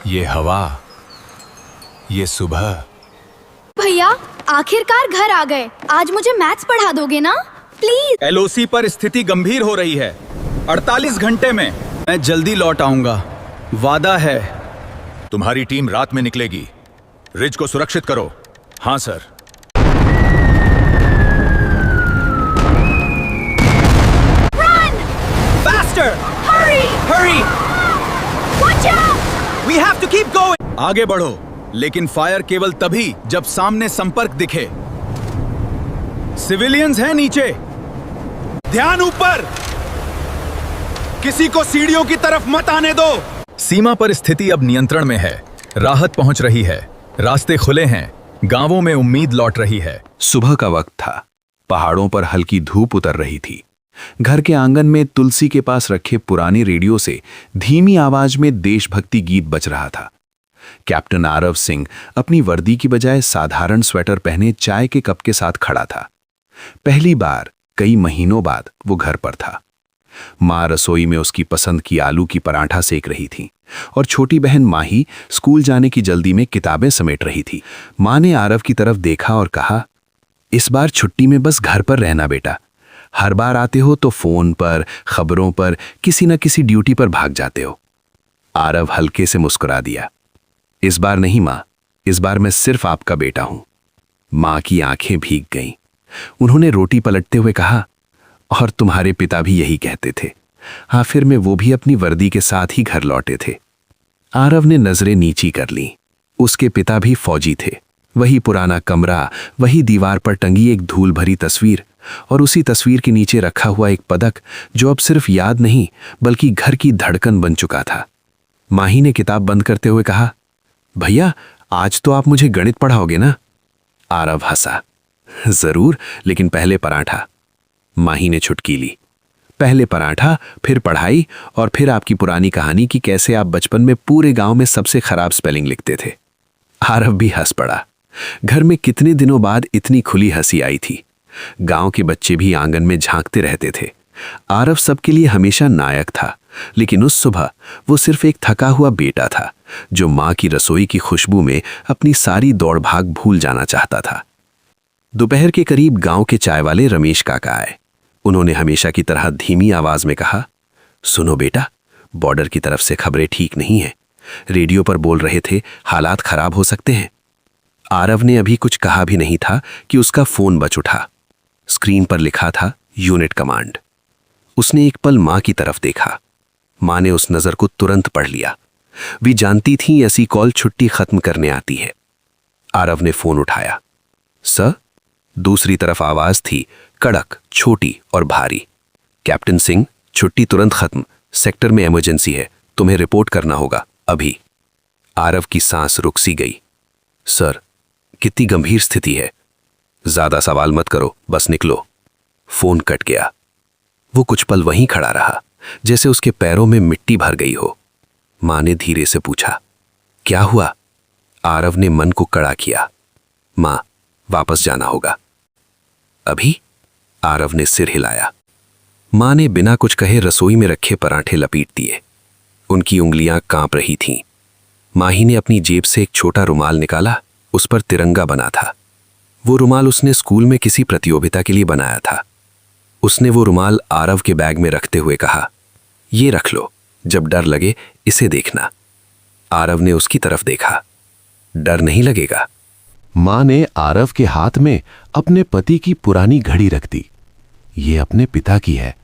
ये हवा, ये सुबह। भैया आखिरकार घर आ गए। आज मुझे मैथ्स पढ़ा दोगे ना प्लीज? एलओसी पर स्थिति गंभीर हो रही है। 48 घंटे में मैं जल्दी लौट आऊंगा, वादा है। तुम्हारी टीम रात में निकलेगी। रिज को सुरक्षित करो। हाँ sir. Run! Faster! Hurry! Hurry! Watch out! We have to keep going! आगे बढ़ो, लेकिन फायर केवल तभी जब सामने संपर्क दिखे। सिविलियंस हैं नीचे। ध्यान ऊपर! किसी को सीढ़ियों की तरफ मत आने दो। सीमा पर स्थिति अब नियंत्रण में है। राहत पहुंच रही है। रास्ते खुले हैं। गांवों में उम्मीद लौट रही है। सुबह का वक्त था। पहाड़ों पर हल्की धूप उतर रही थी। घर के आंगन में तुलसी के पास रखे पुराने रेडियो से धीमी आवाज में देशभक्ति गीत बज रहा था। कैप्टन आरव सिंह अपनी वर्दी की बजाय साधारण स्वेटर पहने चाय के कप के साथ खड़ा था। पहली बार कई महीनों बाद वो घर पर था। माँ रसोई में उसकी पसंद की आलू की पराठा सेक रही थी और छोटी बहन माही स्कूल जाने की जल्दी में किताबें समेट रही थी। माँ ने आरव की तरफ देखा और कहा, इस बार छुट्टी में बस घर पर रहना बेटा। हर बार आते हो तो फोन पर, खबरों पर, किसी न किसी ड्यूटी पर भाग जाते हो। आरव हल्के से मुस्कुरा दिया। इस बार नहीं माँ, इस बार मैं सिर्फ आपका बेटा हूं। माँ की आंखें भीग गईं। उन्होंने रोटी पलटते हुए कहा, और तुम्हारे पिता भी यही कहते थे। आखिर में वो भी अपनी वर्दी के साथ ही घर लौटे थे। आरव ने नजरें नीची कर लीं। उसके पिता भी फौजी थे। वही पुराना कमरा, वही दीवार पर टंगी एक धूल भरी तस्वीर और उसी तस्वीर के नीचे रखा हुआ एक पदक जो अब सिर्फ याद नहीं बल्कि घर की धड़कन बन चुका था। माही ने किताब बंद करते हुए कहा, भैया आज तो आप मुझे गणित पढ़ाओगे ना? आरव हंसा, जरूर, लेकिन पहले पराठा। माही ने छुटकी ली। पहले पराठा, फिर पढ़ाई और फिर आपकी पुरानी कहानी कि कैसे आप बचपन में पूरे गांव में सबसे खराब स्पेलिंग लिखते थे। आरव भी हंस पड़ा। घर में कितने दिनों बाद इतनी खुली हंसी आई थी। गांव के बच्चे भी आंगन में झांकते रहते थे। आरव सबके लिए हमेशा नायक था, लेकिन उस सुबह वो सिर्फ एक थका हुआ बेटा था जो माँ की रसोई की खुशबू में अपनी सारी दौड़ भाग भूल जाना चाहता था। दोपहर के करीब गांव के चाय वाले रमेश काका आए। उन्होंने हमेशा की तरह धीमी आवाज में कहा, सुनो बेटा, बॉर्डर की तरफ से खबरें ठीक नहीं हैं। रेडियो पर बोल रहे थे हालात खराब हो सकते हैं। आरव ने अभी कुछ कहा भी नहीं था कि उसका फोन बज उठा। स्क्रीन पर लिखा था यूनिट कमांड। उसने एक पल माँ की तरफ देखा। माँ ने उस नजर को तुरंत पढ़ लिया। वे जानती थी ऐसी कॉल छुट्टी खत्म करने आती है। आरव ने फोन उठाया। सर? दूसरी तरफ आवाज थी, कड़क, छोटी और भारी। कैप्टन सिंह, छुट्टी तुरंत खत्म। सेक्टर में इमरजेंसी है, तुम्हें रिपोर्ट करना होगा अभी। आरव की सांस रुक सी गई। सर, कितनी गंभीर स्थिति है? ज्यादा सवाल मत करो, बस निकलो। फोन कट गया। वो कुछ पल वहीं खड़ा रहा, जैसे उसके पैरों में मिट्टी भर गई हो। मां ने धीरे से पूछा, क्या हुआ? आरव ने मन को कड़ा किया। मां, वापस जाना होगा। अभी? आरव ने सिर हिलाया। मां ने बिना कुछ कहे रसोई में रखे पराठे लपेट दिए। उनकी उंगलियां कांप रही थीं। माही ने अपनी जेब से एक छोटा रुमाल निकाला। उस पर तिरंगा बना था। वो रुमाल उसने स्कूल में किसी प्रतियोगिता के लिए बनाया था। उसने वो रुमाल आरव के बैग में रखते हुए कहा, ये रख लो, जब डर लगे इसे देखना। आरव ने उसकी तरफ देखा। डर नहीं लगेगा? मां ने आरव के हाथ में अपने पति की पुरानी घड़ी रख दी। ये अपने पिता की है।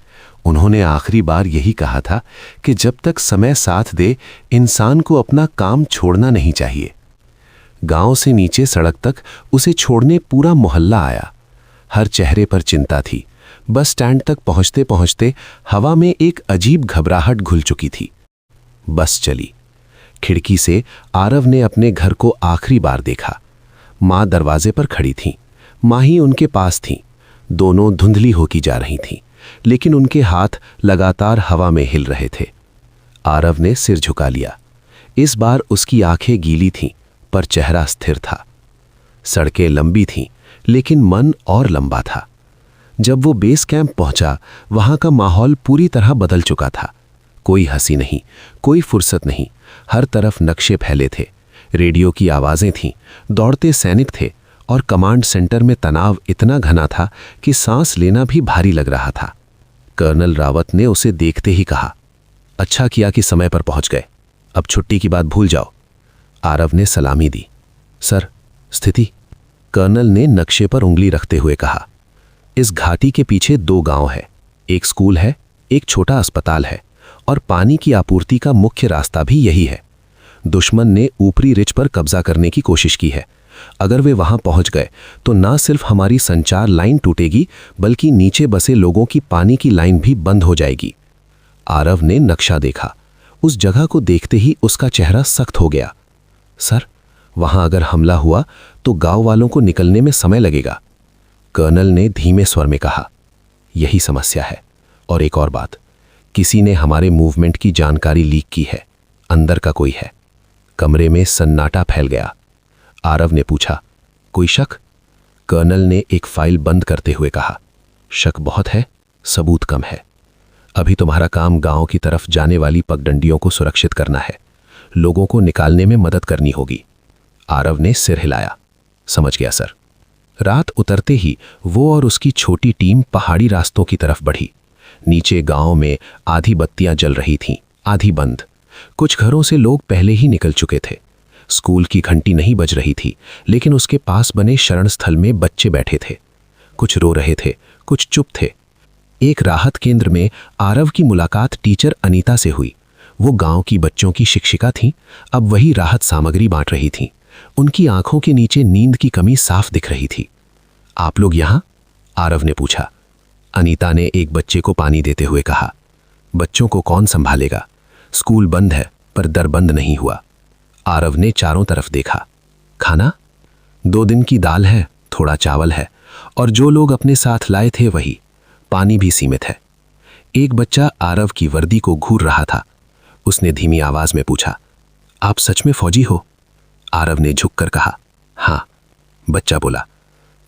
उन्होंने आखिरी बार यही कहा था कि जब तक समय साथ दे, इंसान को अपना काम छोड़ना नहीं चाहिए। गांव से नीचे सड़क तक उसे छोड़ने पूरा मोहल्ला आया। हर चेहरे पर चिंता थी। बस स्टैंड तक पहुंचते पहुंचते हवा में एक अजीब घबराहट घुल चुकी थी। बस चली। खिड़की से आरव ने अपने घर को आखिरी बार देखा। मां दरवाजे पर खड़ी थीं। माही उनके पास थीं। दोनों धुंधली होती जा रही थीं, लेकिन उनके हाथ लगातार हवा में हिल रहे थे। आरव ने सिर झुका लिया। इस बार उसकी आंखें गीली थीं, पर चेहरा स्थिर था। सड़कें लंबी थीं, लेकिन मन और लंबा था। जब वो बेस कैंप पहुंचा, वहां का माहौल पूरी तरह बदल चुका था। कोई हंसी नहीं, कोई फुर्सत नहीं। हर तरफ नक्शे फैले थे, रेडियो की आवाज़ें थीं, दौड़ते सैनिक थे और कमांड सेंटर में तनाव इतना घना था कि सांस लेना भी भारी लग रहा था। कर्नल रावत ने उसे देखते ही कहा, अच्छा किया कि समय पर पहुंच गए, अब छुट्टी की बात भूल जाओ। आरव ने सलामी दी। सर, स्थिति? कर्नल ने नक्शे पर उंगली रखते हुए कहा, इस घाटी के पीछे 2 गांव है, एक स्कूल है, एक छोटा अस्पताल है और पानी की आपूर्ति का मुख्य रास्ता भी यही है। दुश्मन ने ऊपरी रिज पर कब्जा करने की कोशिश की है। अगर वे वहां पहुंच गए तो ना सिर्फ हमारी संचार लाइन टूटेगी बल्कि नीचे बसे लोगों की पानी की लाइन भी बंद हो जाएगी। आरव ने नक्शा देखा। उस जगह को देखते ही उसका चेहरा सख्त हो गया। सर, वहां अगर हमला हुआ तो गांव वालों को निकलने में समय लगेगा। कर्नल ने धीमे स्वर में कहा, यही समस्या है। और एक और बात, किसी ने हमारे मूवमेंट की जानकारी लीक की है, अंदर का कोई है। कमरे में सन्नाटा फैल गया। आरव ने पूछा, कोई शक? कर्नल ने एक फाइल बंद करते हुए कहा, शक बहुत है, सबूत कम है। अभी तुम्हारा काम गांव की तरफ जाने वाली पगडंडियों को सुरक्षित करना है, लोगों को निकालने में मदद करनी होगी। आरव ने सिर हिलाया, समझ गया सर। रात उतरते ही वो और उसकी छोटी टीम पहाड़ी रास्तों की तरफ बढ़ी। नीचे गांव में आधी बत्तियां जल रही थीं, आधी बंद। कुछ घरों से लोग पहले ही निकल चुके थे। स्कूल की घंटी नहीं बज रही थी, लेकिन उसके पास बने शरण स्थल में बच्चे बैठे थे। कुछ रो रहे थे, कुछ चुप थे। एक राहत केंद्र में आरव की मुलाकात टीचर अनीता से हुई। वो गांव की बच्चों की शिक्षिका थीं, अब वही राहत सामग्री बांट रही थीं। उनकी आंखों के नीचे नींद की कमी साफ दिख रही थी। आप लोग यहां? आरव ने पूछा। अनीता ने एक बच्चे को पानी देते हुए कहा, बच्चों को कौन संभालेगा? स्कूल बंद है पर दर बंद नहीं हुआ। आरव ने चारों तरफ देखा। खाना? 2 दिन की दाल है, थोड़ा चावल है और जो लोग अपने साथ लाए थे वही। पानी भी सीमित है। एक बच्चा आरव की वर्दी को घूर रहा था। उसने धीमी आवाज में पूछा, आप सच में फौजी हो? आरव ने झुककर कहा, हाँ। बच्चा बोला,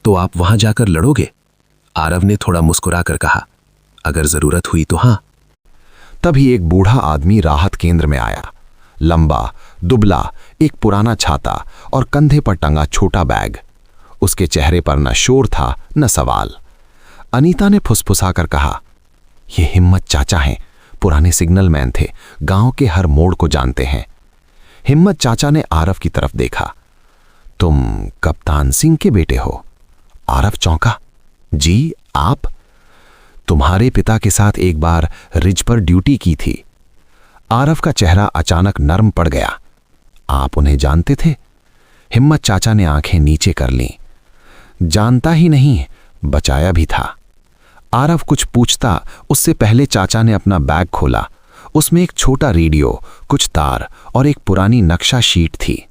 तो आप वहां जाकर लड़ोगे? आरव ने थोड़ा मुस्कुराकर कहा, अगर जरूरत हुई तो हाँ। तभी एक बूढ़ा आदमी राहत केंद्र में आया। लंबा, दुबला, एक पुराना छाता और कंधे पर टंगा छोटा बैग। उसके चेहरे पर न शोर था न सवाल। अनीता ने फुसफुसाकर कहा, ये हिम्मत चाचा हैं, पुराने सिग्नलमैन थे, गांव के हर मोड़ को जानते हैं। हिम्मत चाचा ने आरव की तरफ देखा। तुम कप्तान सिंह के बेटे हो? आरव चौंका। जी, आप? तुम्हारे पिता के साथ एक बार रिज पर ड्यूटी की थी। आरव का चेहरा अचानक नर्म पड़ गया। आप उन्हें जानते थे? हिम्मत चाचा ने आंखें नीचे कर लीं। जानता ही नहीं, बचाया भी था। आरव कुछ पूछता उससे पहले चाचा ने अपना बैग खोला। उसमें एक छोटा रेडियो, कुछ तार और एक पुरानी नक्शा शीट थी।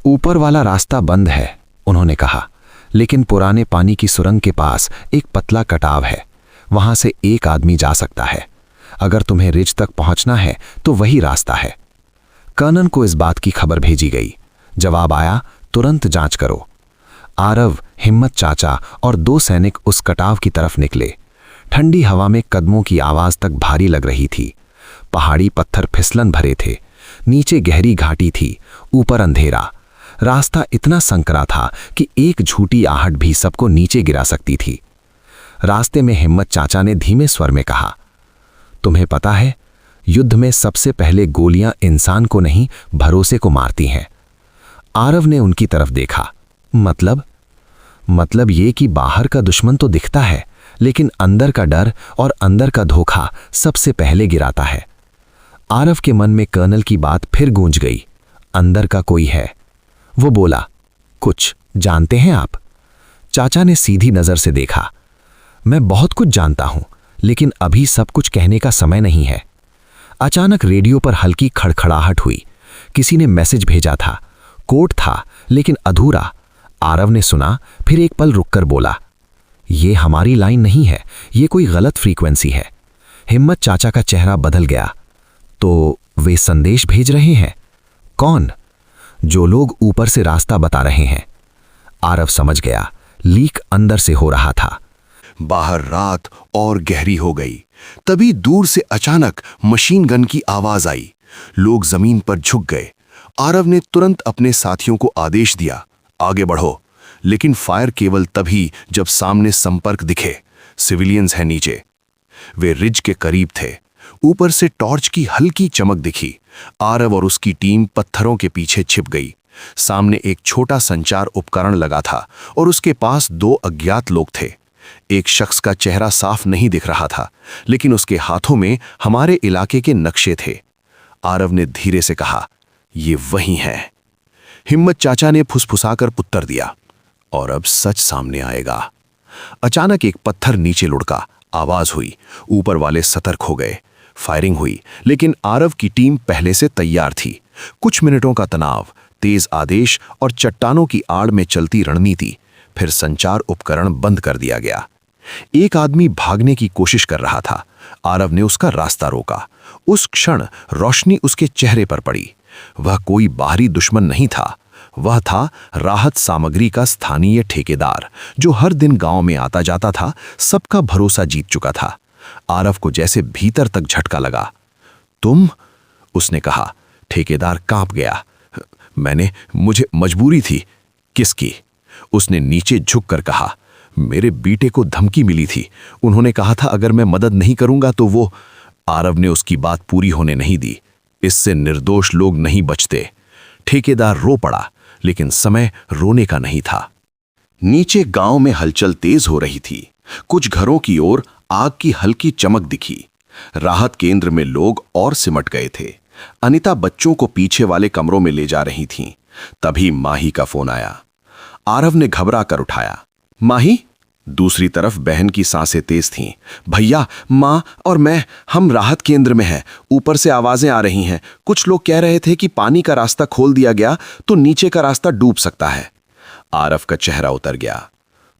ऊपर वाला रास्ता बंद है, उन्होंने कहा, लेकिन पुराने पानी की सुरंग के पास एक पतला कटाव है, वहां से एक आदमी जा सकता है। अगर तुम्हें रिज तक पहुंचना है तो वही रास्ता है। कर्नल को इस बात की खबर भेजी गई। जवाब आया, तुरंत जांच करो। आरव, हिम्मत चाचा और 2 सैनिक उस कटाव की तरफ निकले। ठंडी हवा में कदमों की आवाज तक भारी लग रही थी। पहाड़ी पत्थर फिसलन भरे थे। नीचे गहरी घाटी थी, ऊपर अंधेरा। रास्ता इतना संकरा था कि एक झूठी आहट भी सबको नीचे गिरा सकती थी। रास्ते में हिम्मत चाचा ने धीमे स्वर में कहा, तुम्हें पता है, युद्ध में सबसे पहले गोलियां इंसान को नहीं, भरोसे को मारती हैं। आरव ने उनकी तरफ देखा। मतलब ये कि बाहर का दुश्मन तो दिखता है, लेकिन अंदर का डर और अंदर का धोखा सबसे पहले गिराता है। आरव के मन में कर्नल की बात फिर गूंज गई। अंदर का कोई है। वो बोला, कुछ जानते हैं आप? चाचा ने सीधी नजर से देखा। मैं बहुत कुछ जानता हूं, लेकिन अभी सब कुछ कहने का समय नहीं है। अचानक रेडियो पर हल्की खड़खड़ाहट हुई। किसी ने मैसेज भेजा था। कोड था, लेकिन अधूरा। आरव ने सुना, फिर एक पल रुककर बोला, ये हमारी लाइन नहीं है, ये कोई गलत फ्रीक्वेंसी है। हिम्मत चाचा का चेहरा बदल गया। तो वे संदेश भेज रहे हैं? कौन? जो लोग ऊपर से रास्ता बता रहे हैं। आरव समझ गया, लीक अंदर से हो रहा था। बाहर रात और गहरी हो गई। तभी दूर से अचानक मशीन गन की आवाज आई। लोग जमीन पर झुक गए। आरव ने तुरंत अपने साथियों को आदेश दिया, आगे बढ़ो। लेकिन फायर केवल तभी जब सामने संपर्क दिखे। सिविलियंस हैं नीचे। वे रिज के करीब थे। ऊपर से टॉर्च की हल्की चमक दिखी। आरव और उसकी टीम पत्थरों के पीछे छिप गई। सामने एक छोटा संचार उपकरण लगा था और उसके पास 2 अज्ञात लोग थे। एक शख्स का चेहरा साफ नहीं दिख रहा था, लेकिन उसके हाथों में हमारे इलाके के नक्शे थे। आरव ने धीरे से कहा, ये वही हैं। हिम्मत चाचा ने फुसफुसाकर उत्तर दिया, और अब सच सामने आएगा। अचानक एक पत्थर नीचे लुढ़का, आवाज हुई। ऊपर वाले सतर्क हो गए। फायरिंग हुई, लेकिन आरव की टीम पहले से तैयार थी। कुछ मिनटों का तनाव, तेज आदेश और चट्टानों की आड़ में चलती रणनीति। फिर संचार उपकरण बंद कर दिया गया। एक आदमी भागने की कोशिश कर रहा था। आरव ने उसका रास्ता रोका। उस क्षण रोशनी उसके चेहरे पर पड़ी। वह कोई बाहरी दुश्मन नहीं था। वह था राहत सामग्री का स्थानीय ठेकेदार, जो हर दिन गांव में आता जाता था, सबका भरोसा जीत चुका था। आरव को जैसे भीतर तक झटका लगा। तुम? उसने कहा। ठेकेदार कांप गया। मुझे मजबूरी थी। किसकी? उसने नीचे झुककर कहा। मेरे बेटे को धमकी मिली थी। उन्होंने कहा था अगर मैं मदद नहीं करूंगा तो वो। आरव ने उसकी बात पूरी होने नहीं दी। इससे निर्दोष लोग नहीं बचते। ठेकेदार रो पड़ा, लेकिन समय रोने का नहीं था। नीचे गांव में हलचल तेज हो रही थी। कुछ घरों की ओर आग की हल्की चमक दिखी। राहत केंद्र में लोग और सिमट गए थे। अनिता बच्चों को पीछे वाले कमरों में ले जा रही थीं। तभी माही का फोन आया। आरव ने घबरा कर उठाया। माही? दूसरी तरफ बहन की सांसें तेज थीं। भैया, माँ और मैं, हम राहत केंद्र में हैं। ऊपर से आवाजें आ रही हैं। कुछ लोग कह रहे थे कि पानी का रास्ता खोल दिया गया तो नीचे का रास्ता डूब सकता है। आरव का चेहरा उतर गया।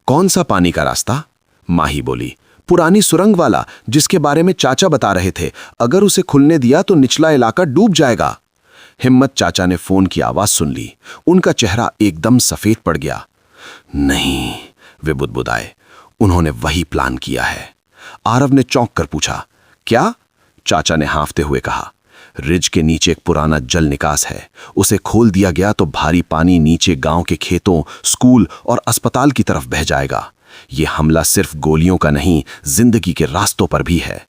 कौन सा पानी का रास्ता? माही बोली। पुरानी सुरंग वाला, जिसके बारे में चाचा बता रहे थे। अगर उसे खुलने दिया तो निचला इलाका डूब जाएगा। हिम्मत चाचा ने फोन की आवाज सुन ली। उनका चेहरा एकदम सफेद पड़ गया। नहीं, वे बुदबुदाए, उन्होंने वही प्लान किया है। आरव ने चौंक कर पूछा, क्या? चाचा ने हाँफते हुए कहा, रिज के नीचे एक पुराना जल निकास है। उसे खोल दिया गया तो भारी पानी नीचे गांव के खेतों, स्कूल और अस्पताल की तरफ बह जाएगा। यह हमला सिर्फ गोलियों का नहीं, जिंदगी के रास्तों पर भी है।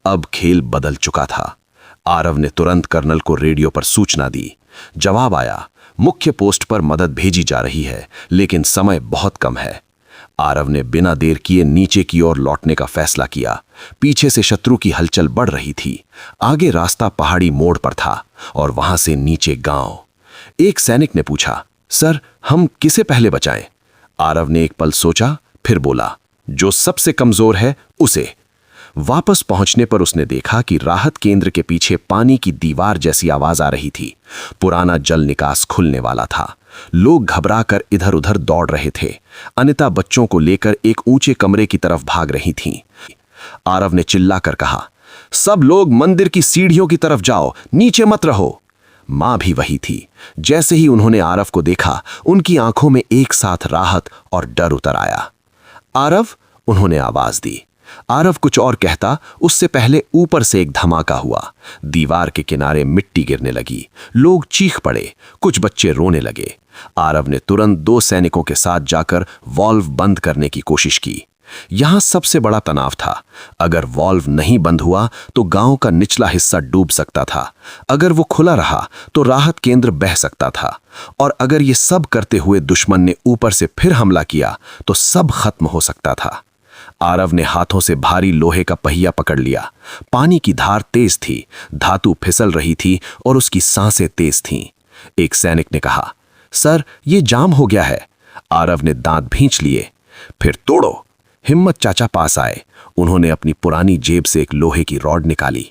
अब खेल बदल चुका था। आरव ने तुरंत कर्नल को रेडियो पर सूचना दी। जवाब आया, मुख्य पोस्ट पर मदद भेजी जा रही है, लेकिन समय बहुत कम है। आरव ने बिना देर किए नीचे की ओर लौटने का फैसला किया। पीछे से शत्रु की हलचल बढ़ रही थी। आगे रास्ता पहाड़ी मोड़ पर था और वहां से नीचे गांव। एक सैनिक ने पूछा, सर, हम किसे पहले बचाएं? आरव ने एक पल सोचा, फिर बोला, जो सबसे कमजोर है उसे। वापस पहुंचने पर उसने देखा कि राहत केंद्र के पीछे पानी की दीवार जैसी आवाज आ रही थी। पुराना जल निकास खुलने वाला था। लोग घबराकर इधर उधर दौड़ रहे थे। अनिता बच्चों को लेकर एक ऊंचे कमरे की तरफ भाग रही थीं। आरव ने चिल्लाकर कहा, सब लोग मंदिर की सीढ़ियों की तरफ जाओ, नीचे मत रहो। मां भी वही थी। जैसे ही उन्होंने आरव को देखा, उनकी आंखों में एक साथ राहत और डर उतर आया। आरव, उन्होंने आवाज दी। आरव कुछ और कहता, उससे पहले ऊपर से एक धमाका हुआ। दीवार के किनारे मिट्टी गिरने लगी। लोग चीख पड़े। कुछ बच्चे रोने लगे। आरव ने तुरंत 2 सैनिकों के साथ जाकर वॉल्व बंद करने की कोशिश की। यहां सबसे बड़ा तनाव था। अगर वॉल्व नहीं बंद हुआ तो गांव का निचला हिस्सा डूब सकता था। अगर वो खुला रहा तो राहत केंद्र बह सकता था। और अगर ये सब करते हुए दुश्मन ने ऊपर से फिर हमला किया तो सब खत्म हो सकता था। आरव ने हाथों से भारी लोहे का पहिया पकड़ लिया। पानी की धार तेज थी। धातु फिसल रही थी और उसकी सांसें तेज थीं। एक सैनिक ने कहा, सर, ये जाम हो गया है। आरव ने दांत भींच लिए। फिर तोड़ो। हिम्मत चाचा पास आए। उन्होंने अपनी पुरानी जेब से एक लोहे की रॉड निकाली।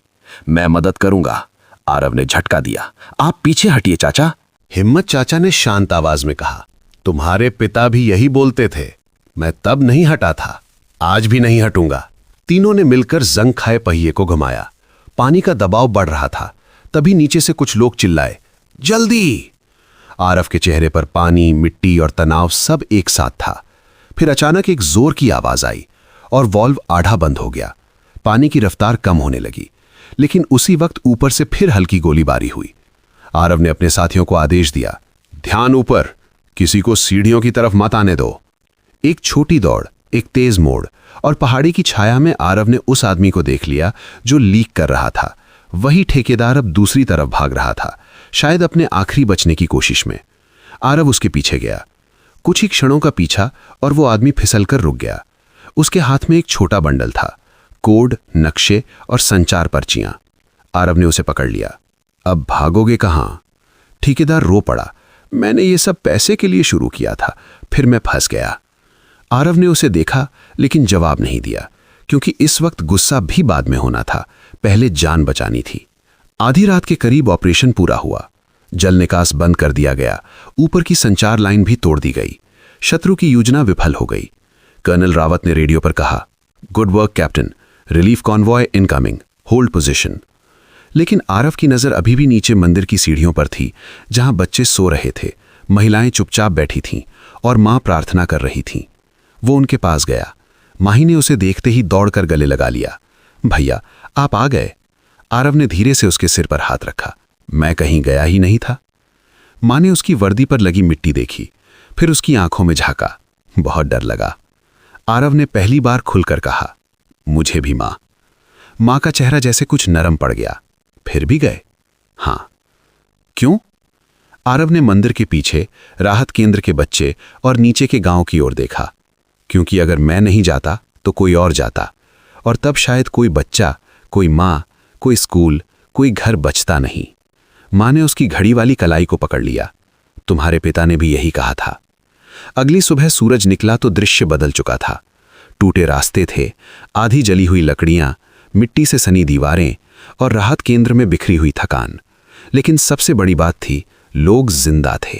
मैं मदद करूंगा। आरव ने झटका दिया। आप पीछे हटिए चाचा। हिम्मत चाचा ने शांत आवाज में कहा, तुम्हारे पिता भी यही बोलते थे। मैं तब नहीं हटा था, आज भी नहीं हटूंगा। तीनों ने मिलकर जंग खाए पहिए को घुमाया। पानी का दबाव बढ़ रहा था। तभी नीचे से कुछ लोग चिल्लाए, जल्दी। आरव के चेहरे पर पानी, मिट्टी और तनाव सब एक साथ था। फिर अचानक एक जोर की आवाज आई और वॉल्व आधा बंद हो गया। पानी की रफ्तार कम होने लगी, लेकिन उसी वक्त ऊपर से फिर हल्की गोलीबारी हुई। आरव ने अपने साथियों को आदेश दिया, ध्यान ऊपर, किसी को सीढ़ियों की तरफ मत आने दो। एक छोटी दौड़, एक तेज मोड़ और पहाड़ी की छाया में आरव ने उस आदमी को देख लिया जो लीक कर रहा था। वही ठेकेदार अब दूसरी तरफ भाग रहा था, शायद अपने आखिरी बचने की कोशिश में। आरव उसके पीछे गया। कुछ ही क्षणों का पीछा और वो आदमी फिसलकर रुक गया। उसके हाथ में एक छोटा बंडल था, कोड, नक्शे और संचार पर्चियां। आरव ने उसे पकड़ लिया। अब भागोगे कहां? ठेकेदार रो पड़ा, मैंने ये सब पैसे के लिए शुरू किया था, फिर मैं फंस गया। आरव ने उसे देखा लेकिन जवाब नहीं दिया, क्योंकि इस वक्त गुस्सा भी बाद में होना था, पहले जान बचानी थी। आधी रात के करीब ऑपरेशन पूरा हुआ। जल निकास बंद कर दिया गया, ऊपर की संचार लाइन भी तोड़ दी गई। शत्रु की योजना विफल हो गई। कर्नल रावत ने रेडियो पर कहा, good work captain, relief convoy incoming, hold position. लेकिन आरव की नजर अभी भी नीचे मंदिर की सीढ़ियों पर थी, जहां बच्चे सो रहे थे, महिलाएं चुपचाप बैठी थीं और मां प्रार्थना कर रही थीं। वो उनके पास गया। माही ने उसे देखते ही दौड़कर गले लगा लिया। भैया, आप आ गए। आरव ने धीरे से उसके सिर पर हाथ रखा। मैं कहीं गया ही नहीं था। मां ने उसकी वर्दी पर लगी मिट्टी देखी, फिर उसकी आंखों में झांका। बहुत डर लगा। आरव ने पहली बार खुलकर कहा, मुझे भी मां। मां का चेहरा जैसे कुछ नरम पड़ गया। फिर भी गए? हां। क्यों? आरव ने मंदिर के पीछे, राहत केंद्र के बच्चे और नीचे के गांव की ओर देखा। क्योंकि अगर मैं नहीं जाता तो कोई और जाता, और तब शायद कोई बच्चा, कोई मां, कोई स्कूल, कोई घर बचता नहीं। मां ने उसकी घड़ी वाली कलाई को पकड़ लिया। तुम्हारे पिता ने भी यही कहा था। अगली सुबह सूरज निकला तो दृश्य बदल चुका था। टूटे रास्ते थे, आधी जली हुई लकड़ियां, मिट्टी से सनी दीवारें और राहत केंद्र में बिखरी हुई थकान। लेकिन सबसे बड़ी बात थी, लोग जिंदा थे।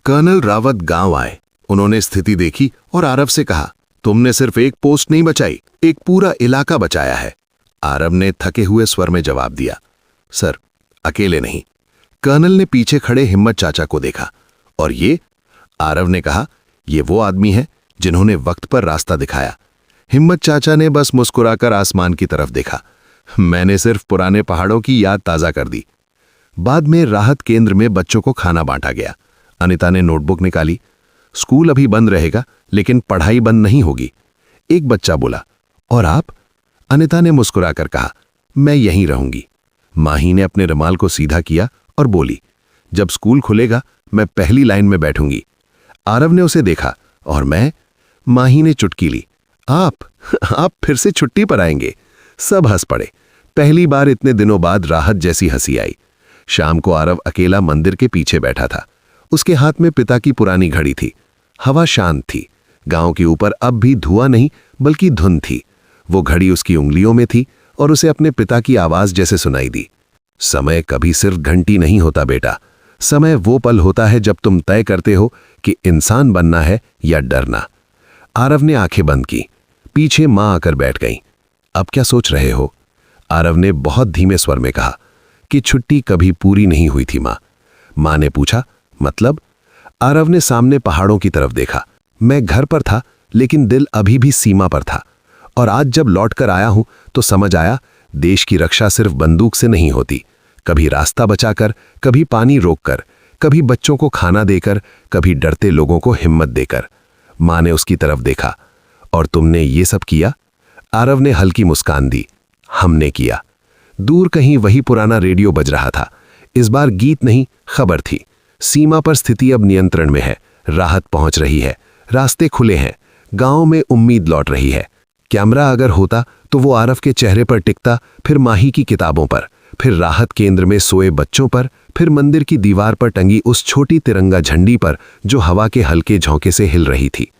कर्नल रावत गांव आए। उन्होंने स्थिति देखी और आरव से कहा, तुमने सिर्फ एक पोस्ट नहीं बचाई, एक पूरा इलाका बचाया है। आरव ने थके हुए स्वर में जवाब दिया, सर, अकेले नहीं। कर्नल ने पीछे खड़े हिम्मत चाचा को देखा। और ये? आरव ने कहा, ये वो आदमी है जिन्होंने वक्त पर रास्ता दिखाया। हिम्मत चाचा ने बस मुस्कुराकर आसमान की तरफ देखा। मैंने सिर्फ पुराने पहाड़ों की याद ताजा कर दी। बाद में राहत केंद्र में बच्चों को खाना बांटा गया। अनिता ने नोटबुक निकाली। स्कूल अभी बंद रहेगा, लेकिन पढ़ाई बंद नहीं होगी। एक बच्चा बोला, और आप? अनिता ने मुस्कुराकर कहा, मैं यहीं रहूंगी। माही ने अपने रुमाल को सीधा किया और बोली, जब स्कूल खुलेगा मैं पहली लाइन में बैठूंगी। आरव ने उसे देखा, और मैं? माही ने चुटकी ली, आप फिर से छुट्टी पर आएंगे। सब हंस पड़े। पहली बार इतने दिनों बाद राहत जैसी हंसी आई। शाम को आरव अकेला मंदिर के पीछे बैठा था। उसके हाथ में पिता की पुरानी घड़ी थी। हवा शांत थी। गांव के ऊपर अब भी धुआं नहीं, बल्कि धुंध थी। वो घड़ी उसकी उंगलियों में थी और उसे अपने पिता की आवाज जैसे सुनाई दी, समय कभी सिर्फ घंटी नहीं होता बेटा, समय वो पल होता है जब तुम तय करते हो कि इंसान बनना है या डरना। आरव ने आंखें बंद की। पीछे मां आकर बैठ गई। अब क्या सोच रहे हो? आरव ने बहुत धीमे स्वर में कहा कि छुट्टी कभी पूरी नहीं हुई थी मां। मां ने पूछा, मतलब? आरव ने सामने पहाड़ों की तरफ देखा। मैं घर पर था, लेकिन दिल अभी भी सीमा पर था। और आज जब लौटकर आया हूं तो समझ आया, देश की रक्षा सिर्फ बंदूक से नहीं होती। कभी रास्ता बचाकर, कभी पानी रोककर, कभी बच्चों को खाना देकर, कभी डरते लोगों को हिम्मत देकर। मां ने उसकी तरफ देखा। और तुमने ये सब किया? आरव ने हल्की मुस्कान दी। हमने किया। दूर कहीं वही पुराना रेडियो बज रहा था। इस बार गीत नहीं, खबर थी। सीमा पर स्थिति अब नियंत्रण में है। राहत पहुंच रही है। रास्ते खुले हैं। गांव में उम्मीद लौट रही है। कैमरा अगर होता तो वो आरव के चेहरे पर टिकता, फिर माही की किताबों पर, फिर राहत केंद्र में सोए बच्चों पर, फिर मंदिर की दीवार पर टंगी उस छोटी तिरंगा झंडी पर जो हवा के हल्के झोंके से हिल रही थी।